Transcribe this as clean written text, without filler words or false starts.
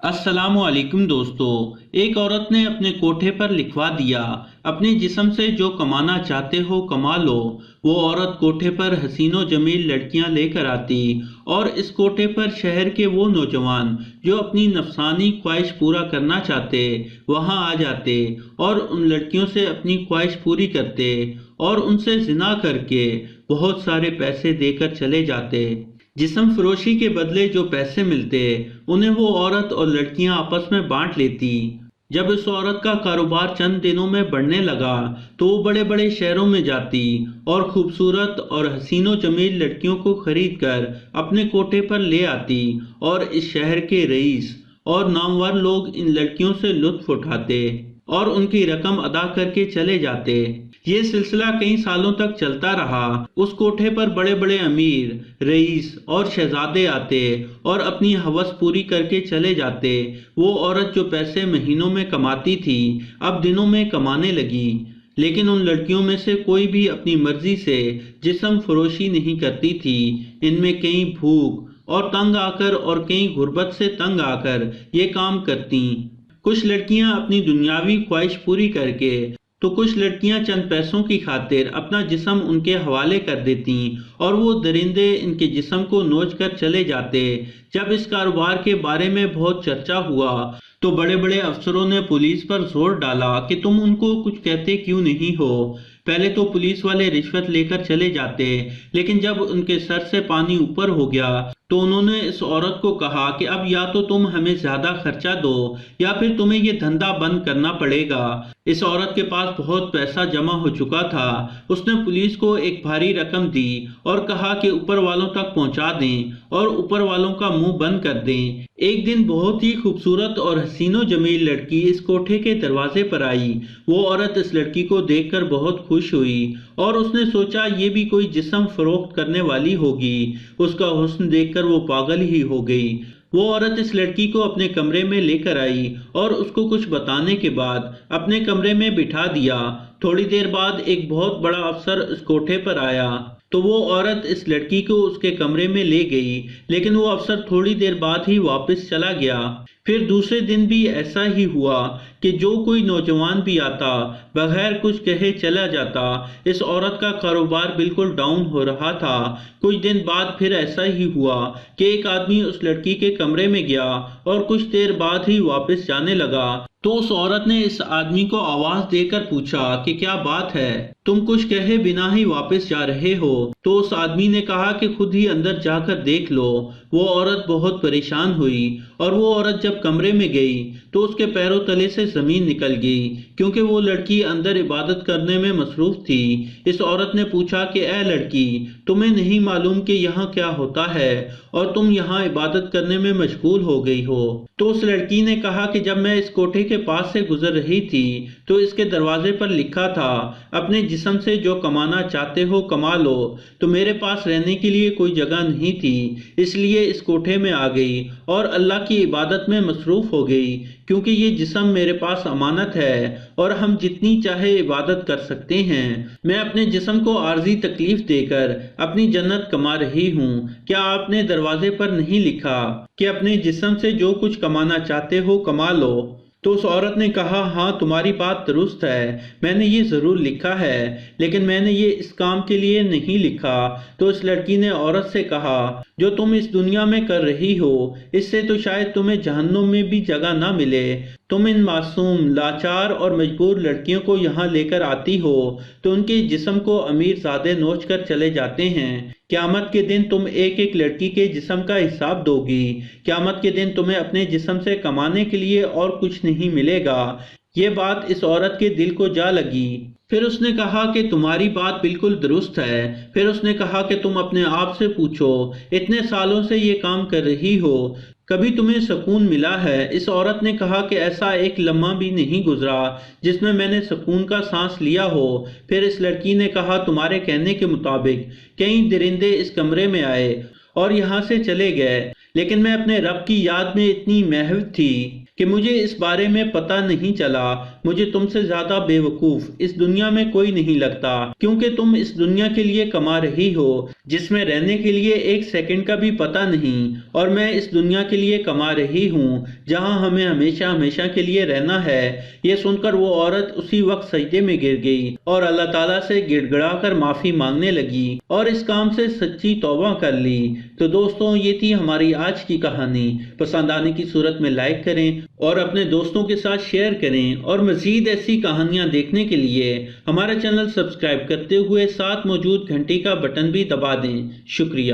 अस्सलामु अलैकुम दोस्तों। एक औरत ने अपने कोठे पर लिखवा दिया, अपने जिस्म से जो कमाना चाहते हो कमा लो। वो औरत कोठे पर हसीनो जमील लड़कियां लेकर आती और इस कोठे पर शहर के वो नौजवान जो अपनी नफसानी ख्वाहिश पूरा करना चाहते वहां आ जाते और उन लड़कियों से अपनी ख्वाहिश पूरी करते और उनसे जिना करके बहुत सारे पैसे देकर चले जाते। जिस्म फरोशी के बदले जो पैसे मिलते उन्हें वो औरत और लड़कियां आपस में बांट लेती। जब इस औरत का कारोबार चंद दिनों में बढ़ने लगा तो वो बड़े बड़े शहरों में जाती और खूबसूरत और हसीनो जमील लड़कियों को खरीद कर अपने कोठे पर ले आती और इस शहर के रईस और नामवर लोग इन लड़कियों से लुत्फ उठाते और उनकी रकम अदा करके चले जाते। ये सिलसिला कई सालों तक चलता रहा। उस कोठे पर बड़े बड़े अमीर, रईस और शहजादे आते और अपनी हवस पूरी करके चले जाते। वो औरत जो पैसे महीनों में कमाती थी अब दिनों में कमाने लगी, लेकिन उन लड़कियों में से कोई भी अपनी मर्जी से जिस्म फरोशी नहीं करती थी। इनमें कई भूख और तंग आकर और कई गुर्बत से तंग आकर ये काम करती। कुछ लड़कियां अपनी दुनियावी ख्वाहिश पूरी करके तो कुछ लड़कियां चंद पैसों की खातिर अपना जिस्म उनके हवाले कर देती और वो दरिंदे इनके जिस्म को नोच कर चले जाते। जब इस कारोबार के बारे में बहुत चर्चा हुआ तो बड़े बड़े अफसरों ने पुलिस पर जोर डाला कि तुम उनको कुछ कहते क्यों नहीं हो। पहले तो पुलिस वाले रिश्वत लेकर चले जाते, लेकिन जब उनके सर से पानी ऊपर हो गया तो उन्होंने इस औरत को कहा कि अब या तो तुम हमें ज्यादा खर्चा दो या फिर तुम्हें ये धंधा बंद करना पड़ेगा। इस औरत के पास बहुत पैसा जमा हो चुका था। उसने पुलिस को एक भारी रकम दी और कहा कि ऊपर वालों तक पहुंचा दें और ऊपर वालों का मुंह बंद कर दें। एक दिन बहुत ही खूबसूरत और हसीनो जमील लड़की इस कोठे के दरवाजे पर आई। वो औरत इस लड़की को देखकर बहुत खुश हुई और उसने सोचा ये भी कोई जिस्म फरोख्त करने वाली होगी। उसका हुस्न देखकर वो पागल ही हो गई। वो औरत इस लड़की को अपने कमरे में लेकर आई और उसको कुछ बताने के बाद अपने कमरे में बिठा दिया। थोड़ी देर बाद एक बहुत बड़ा अफसर इस कोठे पर आया तो वो औरत इस लड़की को उसके कमरे में ले गई, लेकिन वो अफसर थोड़ी देर बाद ही वापस चला गया। फिर दूसरे दिन भी ऐसा ही हुआ कि जो कोई नौजवान भी आता बगैर कुछ कहे चला जाता। इस औरत का कारोबार बिल्कुल डाउन हो रहा था। कुछ दिन बाद फिर ऐसा ही हुआ कि एक आदमी उस लड़की के कमरे में गया और कुछ देर बाद ही वापस जाने लगा। तो उस औरत ने इस आदमी को आवाज देकर पूछा कि क्या बात है, तुम कुछ कहे बिना ही वापस जा रहे हो। तो उस आदमी ने कहा कि खुद ही अंदर जाकर देख लो। वो औरत बहुत परेशान हुई और वो औरत जब कमरे में गई तो उसके पैरों तले से जमीन निकल गई, क्योंकि वो लड़की अंदर इबादत करने में मसरूफ थी। इस औरत ने पूछा कि ए लड़की, तुम्हें नहीं मालूम कि यहाँ क्या होता है और तुम यहाँ इबादत करने में मशगूल हो गई हो। तो उस लड़की ने कहा कि जब मैं इस कोठे के पास से गुजर रही थी तो इसके दरवाजे पर लिखा था, अपने जिस्म से जो कमाना चाहते हो कमा लो। तो मेरे पास रहने के लिए कोई जगह नहीं थी, इसलिए इस कोठे में आ गई और अल्लाह की इबादत में मसरूफ हो गई, क्योंकि ये जिस्म मेरे पास अमानत है और हम जितनी चाहे इबादत कर सकते हैं। मैं अपने जिस्म को आर्जी तकलीफ देकर अपनी जन्नत कमा रही हूँ। क्या आपने दरवाजे पर नहीं लिखा कि अपने जिस्म से जो कुछ कमाना चाहते हो कमा लो? तो उस औरत ने कहा, हाँ तुम्हारी बात दुरुस्त है, मैंने ये जरूर लिखा है, लेकिन मैंने ये इस काम के लिए नहीं लिखा। तो इस लड़की ने औरत से कहा, जो तुम इस दुनिया में कर रही हो इससे तो शायद तुम्हें जहन्नुम में भी जगह ना मिले। तुम इन मासूम, लाचार और मजबूर लड़कियों को यहाँ लेकर आती हो तो उनके जिस्म को अमीर ज़ादे नोच कर चले जाते हैं। क़यामत के दिन तुम एक एक लड़की के जिस्म का हिसाब दोगी। क़यामत के दिन तुम्हें अपने जिस्म से कमाने के लिए और कुछ नहीं मिलेगा। ये बात इस औरत के दिल को जा लगी। फिर उसने कहा कि तुम्हारी बात बिल्कुल दुरुस्त है। फिर उसने कहा कि तुम अपने आप से पूछो, इतने सालों से ये काम कर रही हो, कभी तुम्हें सुकून मिला है? इस औरत ने कहा कि ऐसा एक लम्हा भी नहीं गुजरा जिसमें मैंने सुकून का सांस लिया हो। फिर इस लड़की ने कहा, तुम्हारे कहने के मुताबिक कई दरिंदे इस कमरे में आए और यहाँ से चले गए, لیکن میں اپنے رب کی یاد میں اتنی محو تھی کہ مجھے اس بارے میں پتہ نہیں چلا۔ مجھے تم سے زیادہ بے وقوف اس دنیا میں کوئی نہیں لگتا، کیونکہ تم اس دنیا کے لیے کما رہی ہو جس میں رہنے کے لیے ایک سیکنڈ کا بھی پتہ نہیں، اور میں اس دنیا کے لیے کما رہی ہوں جہاں ہمیں ہمیشہ ہمیشہ کے لیے رہنا ہے۔ یہ سن کر وہ عورت اسی وقت سجدے میں گر گئی اور اللہ تعالیٰ سے گڑ گڑا کر معافی مانگنے لگی اور اس کام سے سچی توبہ کر لی۔ تو دوستوں، یہ تھی ہماری آج کی کہانی۔ پسند آنے کی صورت میں لائک کریں اور اپنے دوستوں کے ساتھ شیئر کریں، اور مزید ایسی کہانیاں دیکھنے کے لیے ہمارا چینل سبسکرائب کرتے ہوئے ساتھ موجود گھنٹی کا بٹن بھی دبا دیں۔ شکریہ۔